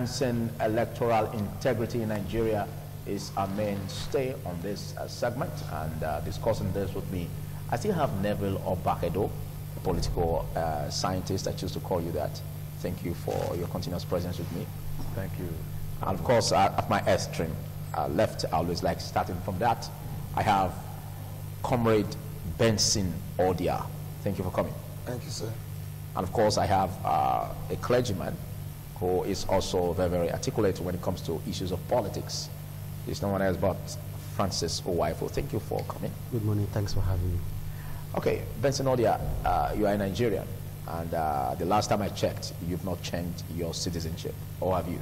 enhancing electoral integrity in Nigeria is our mainstay on this segment, and discussing this with me, I still have Neville Obakedo, a political scientist. I choose to call you that. Thank you for your continuous presence with me. Thank you. And of course, at my extreme left, I always like starting from that, I have Comrade Benson Odia. Thank you for coming. Thank you, sir. And of course, I have a clergyman who is also very, very articulate when it comes to issues of politics. He's no one else but Francis Owaifo. Thank you for coming. Good morning. Thanks for having me. Okay, Benson Odia, you are a Nigerian, and the last time I checked, you've not changed your citizenship, or have you?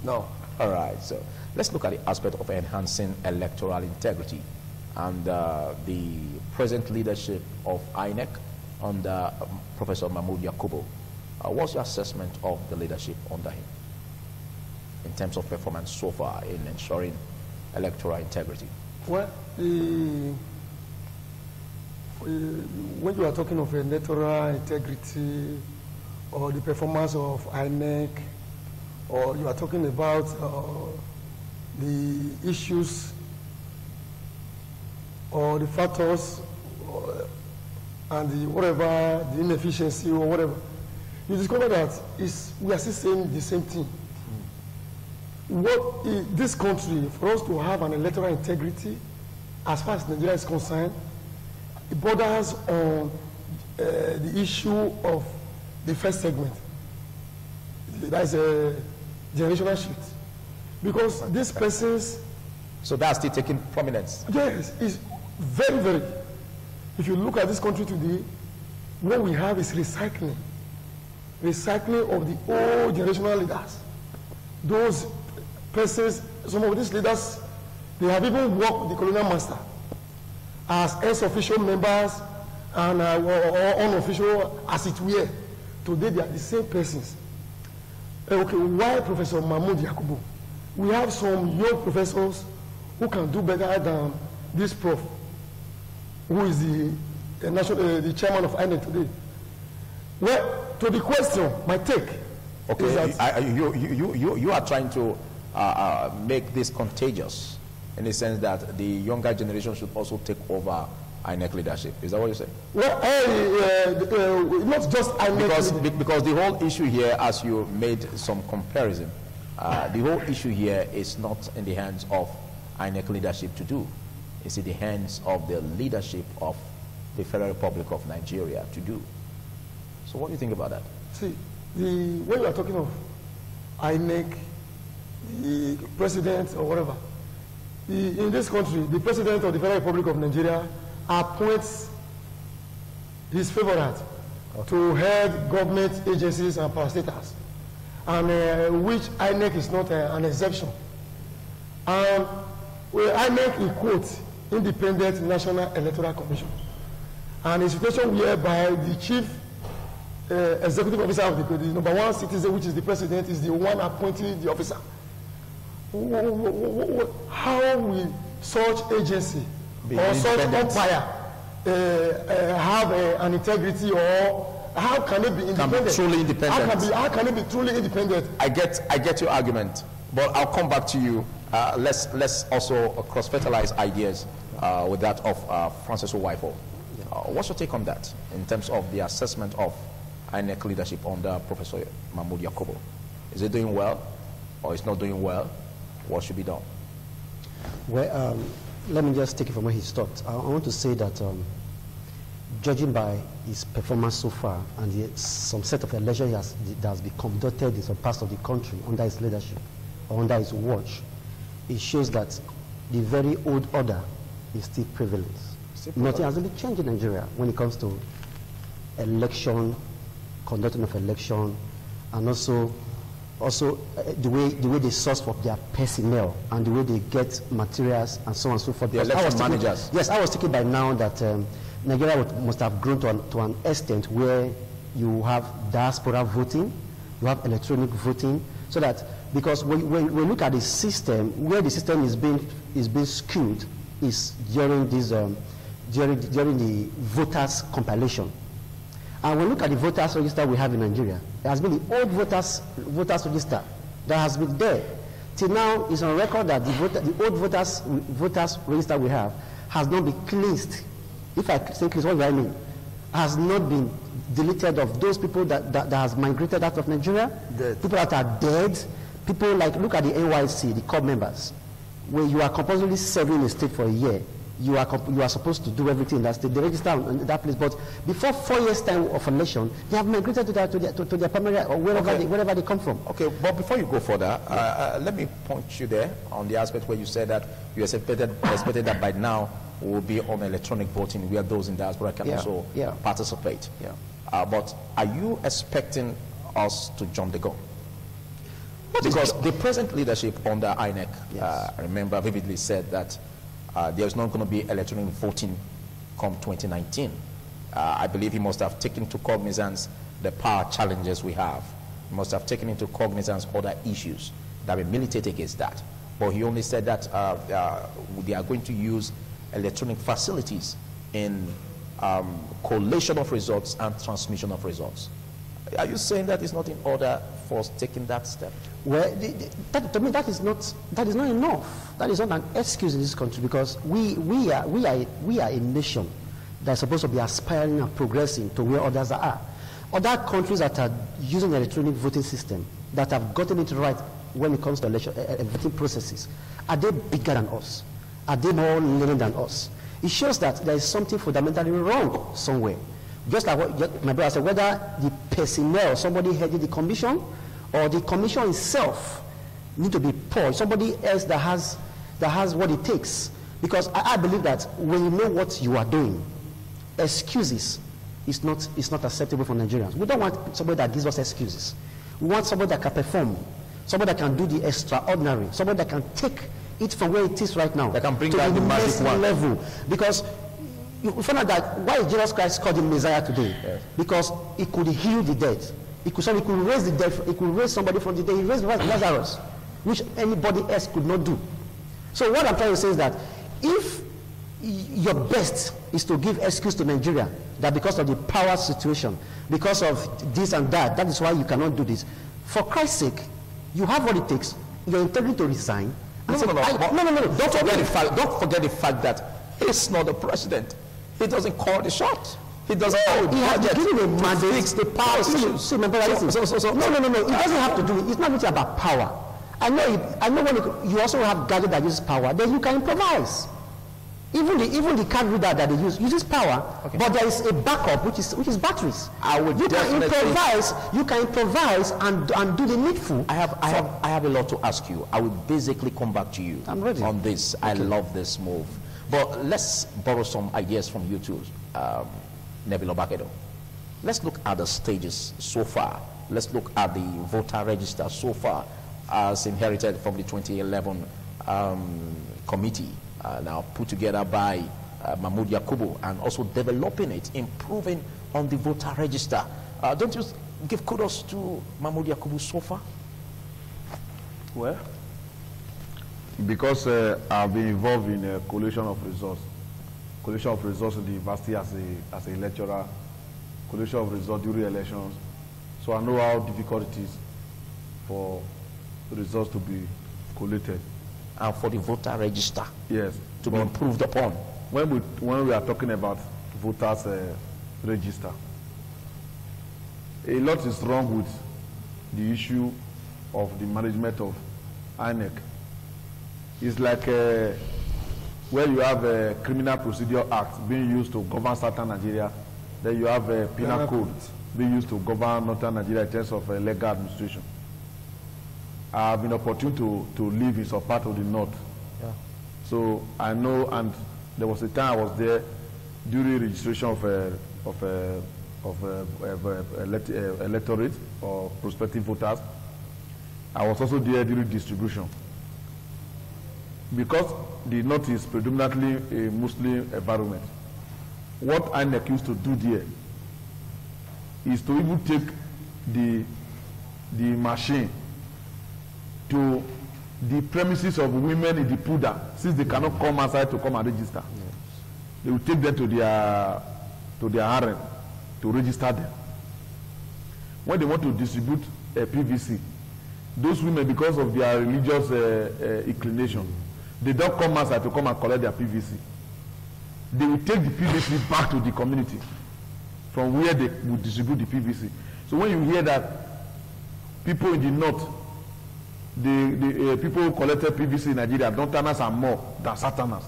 No. All right, so let's look at the aspect of enhancing electoral integrity and the present leadership of INEC under Professor Mahmood Yakubu. What's your assessment of the leadership under him in terms of performance so far in ensuring electoral integrity? Well, when you are talking of electoral integrity or the performance of INEC, or you are talking about the issues or the factors and the whatever, the inefficiency or whatever, you discover that we are still saying the same thing. What this country, for us to have an electoral integrity, as far as Nigeria is concerned, it borders on the issue of the first segment. That is a generational shift. Because these persons... So that's still taking prominence? Yes, it's very, very. If you look at this country today, what we have is recycling. Recycling of the old generational leaders. Those persons, some of these leaders, they have even worked with the colonial master as ex-official members and or unofficial, as it were. Today they are the same persons. Okay, why Professor Mahmood Yakubu? We have some young professors who can do better than this prof, who is the chairman of INEC today. Well, to the question, my take. Okay, is that you are trying to make this contagious in the sense that the younger generation should also take over INEC leadership. Is that what you say? Well, not just INEC. Because the whole issue here, as you made some comparison, the whole issue here is not in the hands of INEC leadership to do. It's in the hands of the leadership of the Federal Republic of Nigeria to do. So what do you think about that? See, when you are talking of INEC, the president or whatever, in this country, the president of the Federal Republic of Nigeria appoints his favorite to head government agencies and parastatals, and which INEC is not an exception. And INEC, in quotes, Independent National Electoral Commission, and a situation whereby the chief executive officer of the number one citizen, which is the president, is the one appointing the officer. How will such agency or such umpire have an integrity, or how can it be independent? Can be truly independent. How can it be truly independent? I get your argument, but I'll come back to you. Let's also cross-fertilize ideas with that of Francis Owaifo. What's your take on that in terms of the assessment of INEC leadership under Professor Mahmood Yakubu? Is it doing well, or is not doing well? What should be done? Well, let me just take it from where he stopped. I want to say that judging by his performance so far and some set of elections that has been conducted in some parts of the country under his leadership or under his watch, it shows that the very old order is still prevalent. Nothing has really changed in Nigeria when it comes to election, conducting of election, and also the way they source for their personnel and the way they get materials and so on and so forth. The election managers. Yes, I was thinking by now that Nigeria must have grown to an extent where you have diaspora voting, you have electronic voting, so that because when we look at the system, where the system is being skewed is during this during the voters compilation. And when we look at the voters register we have in Nigeria, it has been the old voters register that has been there. Till now, it's on record that the old voters register we have has not been cleansed. If I say cleansed, what do I mean? Has not been deleted of those people that has migrated out of Nigeria, people that are dead, people like, look at the NYC, the corps members, where you are compulsorily serving in a state for a year. You are supposed to do everything in that state. They register in that place, but before 4 years' time of election, they have migrated to their primary or wherever they come from. Okay, but before you go further, let me point you there on the aspect where you said that you expected that by now we will be on electronic voting where those in diaspora can also participate. Yeah. But are you expecting us to jump the gun? Because the present leadership under INEC, I remember vividly, said that there's not going to be electronic voting come 2019. I believe he must have taken into cognizance the power challenges we have. He must have taken into cognizance other issues that will militate against that. But he only said that they are going to use electronic facilities in collation of results and transmission of results. Are you saying that it's not in order for us taking that step? Well, to me, that is not enough. That is not an excuse in this country, because we are a nation that's supposed to be aspiring and progressing to where others are. Other countries that are using the electronic voting system, that have gotten it right when it comes to election voting processes, are they bigger than us? Are they more learned than us? It shows that there is something fundamentally wrong somewhere. Just like what my brother said, whether the personnel, somebody heading the commission, or the commission itself need to be poor, somebody else that has what it takes. Because I believe that when you know what you are doing, excuses is not acceptable for Nigerians. We don't want somebody that gives us excuses. We want somebody that can perform, somebody that can do the extraordinary, somebody that can take it from where it is right now, that can bring to down the magic one level. Because you find out that why is Jesus Christ called the Messiah today? Yes. Because he could heal the dead. He could raise the dead. He could raise somebody from the dead. He raised Lazarus, which anybody else could not do. So what I'm trying to say is that if your best is to give excuse to Nigeria that because of the power situation, because of this and that is why you cannot do this. For Christ's sake, you have what it takes. You're intending to resign. No. Don't forget the fact that he's not the president. He doesn't call the shots. He doesn't have a budget given a mandate. fix the power issues. No. It doesn't have to do. It's not really about power. I know when you also have gadget that uses power, then you can improvise. Even the card reader that they uses power, but there is a backup which is batteries. You can improvise and do the needful. I have a lot to ask you. I will basically come back to you on this. I love this move. But let's borrow some ideas from you too, Nebilo Bakedo. Let's look at the stages so far. Let's look at the voter register so far as inherited from the 2011 committee, now put together by Mahmoud Yakubu, and also developing it, improving on the voter register. Don't you give kudos to Mahmoud Yakubu so far? Well, because I've been involved in a collation of results in the university as a lecturer, collation of results during elections, so I know how difficult it is for the results to be collated. And for the voter register, yes, to be improved upon. When we are talking about voters register, a lot is wrong with the issue of the management of INEC. It's like where you have a Criminal Procedure Act being used to govern southern Nigeria, then you have a penal code being used to govern northern Nigeria in terms of legal administration. I have been opportune to live in some part of the north. Yeah. So I know, and there was a time I was there during registration of electorate or prospective voters. I was also there during distribution. Because the north is predominantly a Muslim environment, what INEC used to do there is to even take the machine to the premises of women in the Puda, since they cannot come outside to come and register. Yes. They will take them to their harem to register them. When they want to distribute a PVC, those women, because of their religious inclination, they don't come outside to come and collect their PVC. They will take the PVC back to the community from where they will distribute the PVC. So when you hear that people in the north, the people who collected PVC in Nigeria, Northerners are more than Southerners,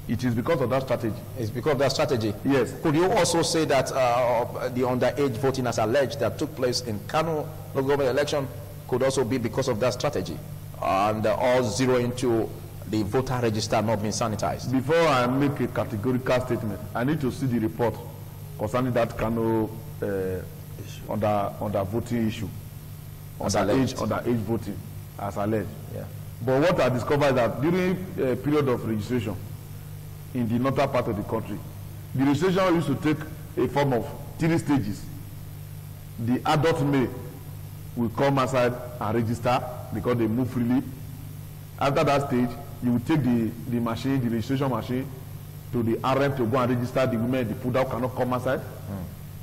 it is because of that strategy. It's because of that strategy. Yes. Could you also say that the underage voting as alleged that took place in Kano local government election could also be because of that strategy, and all zero into the voter register not being sanitized? Before I make a categorical statement, I need to see the report concerning that Kano under voting issue, underage voting as alleged. Yeah. But what I discovered is that during a period of registration in the northern part of the country, the registration used to take a form of 3 stages. The adult male will come outside and register because they move freely. After that stage, you will take the machine, the registration machine, to the RM to go and register the women. The pull-out cannot come outside.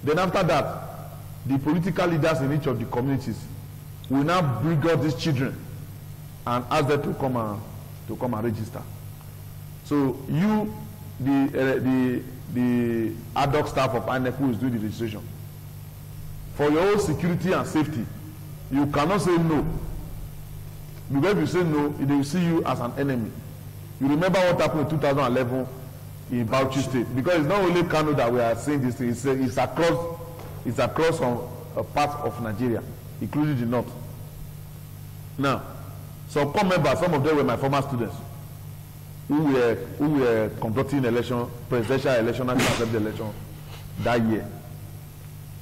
Then after that, the political leaders in each of the communities will now bring out these children and ask them to come and register. So you, the ad hoc staff of INEC who is doing the registration, for your own security and safety, you cannot say no. Because if you say no, they will see you as an enemy. You remember what happened in 2011 in Bauchi State? Because it's not only Kano that we are saying this thing, it's across some parts of Nigeria, including the north. Now, some core members, some of them were my former students who were conducting election, presidential election, national assembly election that year.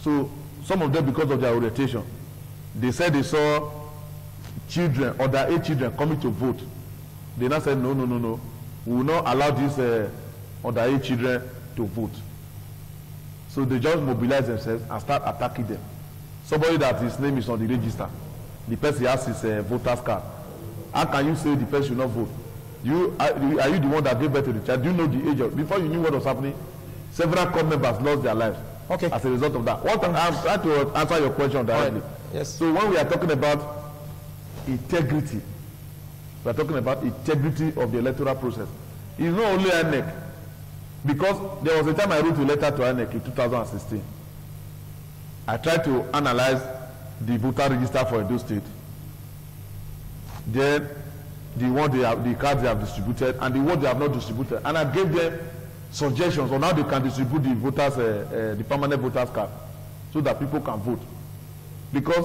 So some of them, because of their orientation, they said they saw children, underage children coming to vote. They now said, no, we will not allow these underage children to vote. So they just mobilize themselves and start attacking them. Somebody that his name is on the register, the person has his voter's card. How can you say the person should not vote? Are you the one that gave birth to the child? Do you know the age of? Before you knew what was happening, several core members lost their lives. Okay. As a result of that. I'm trying to answer your question directly. Right. Yes. So when we are talking about integrity, we are talking about integrity of the electoral process. It's not only INEC, because there was a time I wrote a letter to INEC in 2016. I tried to analyze the voter register for Edo State, then the cards they have distributed and the one they have not distributed, and I gave them suggestions on how they can distribute the voters, the permanent voters card, so that people can vote. Because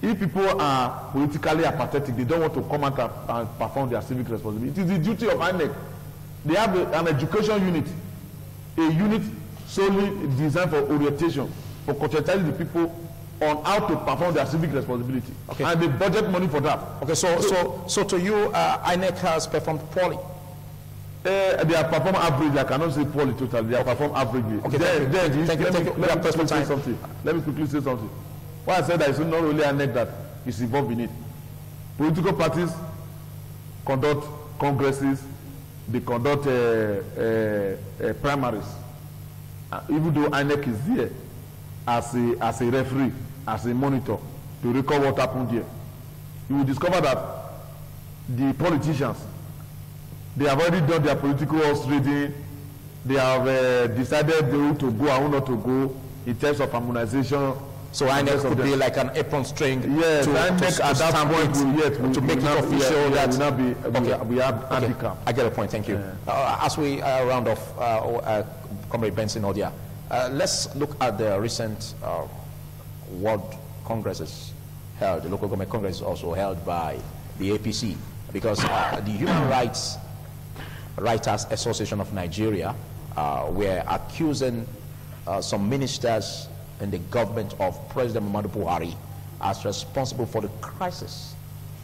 if people are politically apathetic, they don't want to come out and perform their civic responsibility. It is the duty of INEC. They have an education unit, a unit solely designed for orientation, for conscientizing the people on how to perform their civic responsibility. Okay. And they budget money for that. Okay, so to you, INEC has performed poorly. They have performed average. I cannot say poorly totally. They have performed averagely. Okay, thank you. Let me quickly say something. Let me quickly say something. Why I said that it's not only INEC that is involved in it. Political parties conduct congresses, they conduct primaries. Even though INEC is there as a referee, as a monitor to record what happened here, you will discover that the politicians, they have already done their political horse trading. They have decided who to go and who not to go in terms of harmonization. So INEC could be like an apron string yes, to at that point to make it official that will not be we have handicap. I get a point. Thank you. As we round off, Comrade Benson Odia, let's look at the recent World Congresses held. The local government congress is also held by the APC, because the Human Rights Writers Association of Nigeria were accusing some ministers in the government of President Muhammadu Buhari as responsible for the crisis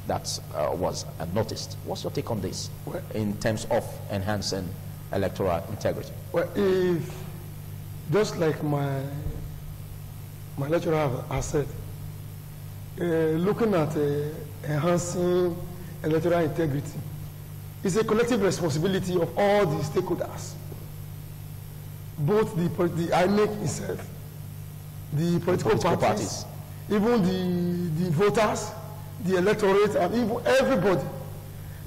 that was noticed. What's your take on this in terms of enhancing electoral integrity? Well, if, just like my lecturer has said, looking at enhancing electoral integrity is a collective responsibility of all the stakeholders, both the INEC itself, the political parties, even the voters, the electorate, and even everybody.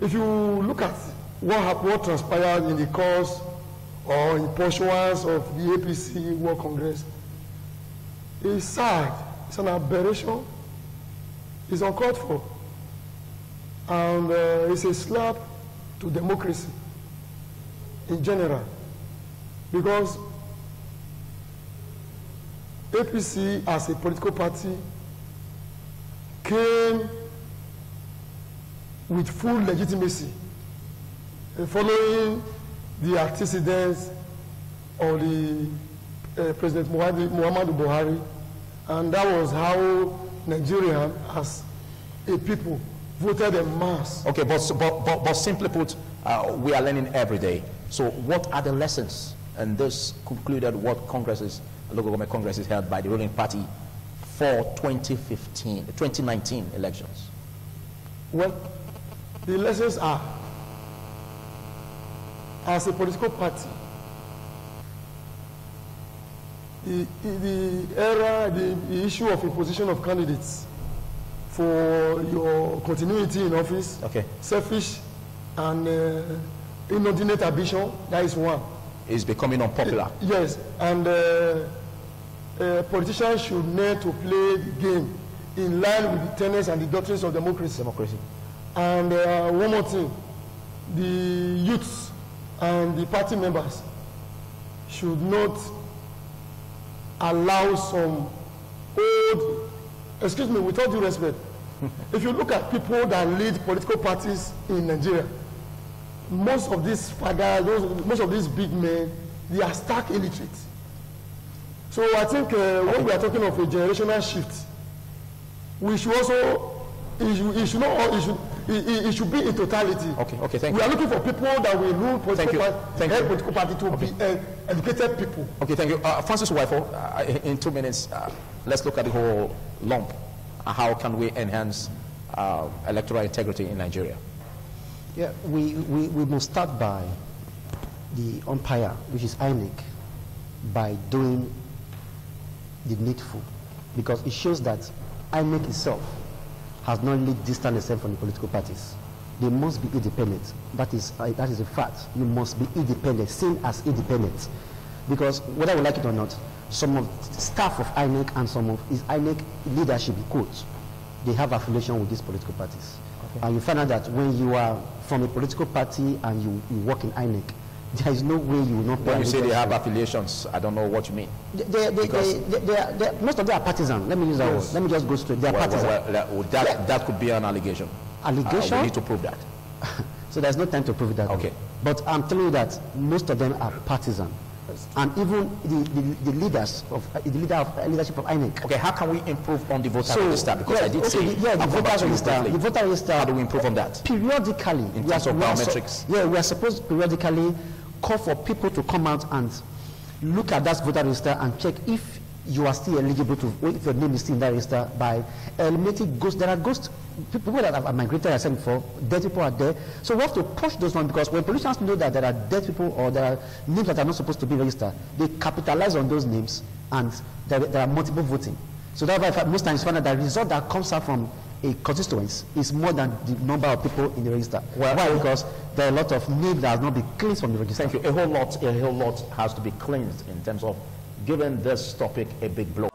If you look at what transpired in the course or in pursuance of the APC World Congress, it's sad, it's an aberration, it's uncalled for, and it's a slap to democracy in general, because APC as a political party came with full legitimacy following the antecedents of the President Muhammadu Buhari, and that was how Nigeria as a people voted en masse. Okay, but simply put, we are learning every day. So what are the lessons? And this concluded what congresses, local government congresses held by the ruling party for 2019 elections. Well, the lessons are, as a political party, the issue of imposition of candidates for your continuity in office, okay, selfish and inordinate ambition, that is one. Is becoming unpopular. Yes, and politicians should learn to play the game in line with the tenets and the doctrines of democracy. And one more thing, the youths and the party members should not allow some old, excuse me, with all due respect, if you look at people that lead political parties in Nigeria, most of these fathers, most of these big men, they are stark illiterate. So I think when we are talking of a generational shift, we should also, it should be in totality. Okay, thank you. We are looking for people that will rule political party to be educated people. Okay, thank you. Francis Uwaifo, in 2 minutes, let's look at the whole lump. How can we enhance electoral integrity in Nigeria? Yeah, we must start by the umpire, which is INEC, by doing the needful, because it shows that INEC itself has not really distanced itself from the political parties. They must be independent. That is a fact. You must be independent, seen as independent. Because whether we like it or not, some of the staff of INEC and some of his INEC leadership, quote, they have affiliation with these political parties. Okay. And you find out that when you are from a political party and you work in INEC, there is no way you will not pay. When you say they have affiliations, I don't know what you mean. Most of them are partisan. Let me use that word. Let me just go straight. They are partisan. That could be an allegation. Allegation? We need to prove that. So there's no time to prove that. Okay. But I'm telling you that most of them are partisan. And even the leadership of INEC. Okay, how can we improve on the voter register? Because I did say the voter register. The voter register. How do we improve on that? Periodically, in terms of biometrics. We are supposed to periodically call for people to come out and look at that voter register and check if you are still eligible to, if your name is still in that register, by eliminating ghosts. There are ghosts, people that have migrated, I said before, dead people are there. So we have to push those ones, because when politicians know that there are dead people or there are names that are not supposed to be registered, they capitalize on those names, and there are multiple voting. So that's why most times you find that the result that comes out from a constituency is more than the number of people in the register. Well, why? Because there are a lot of names that have not been cleansed from the register. Thank you. A whole lot has to be cleansed in terms of giving this topic a big blow.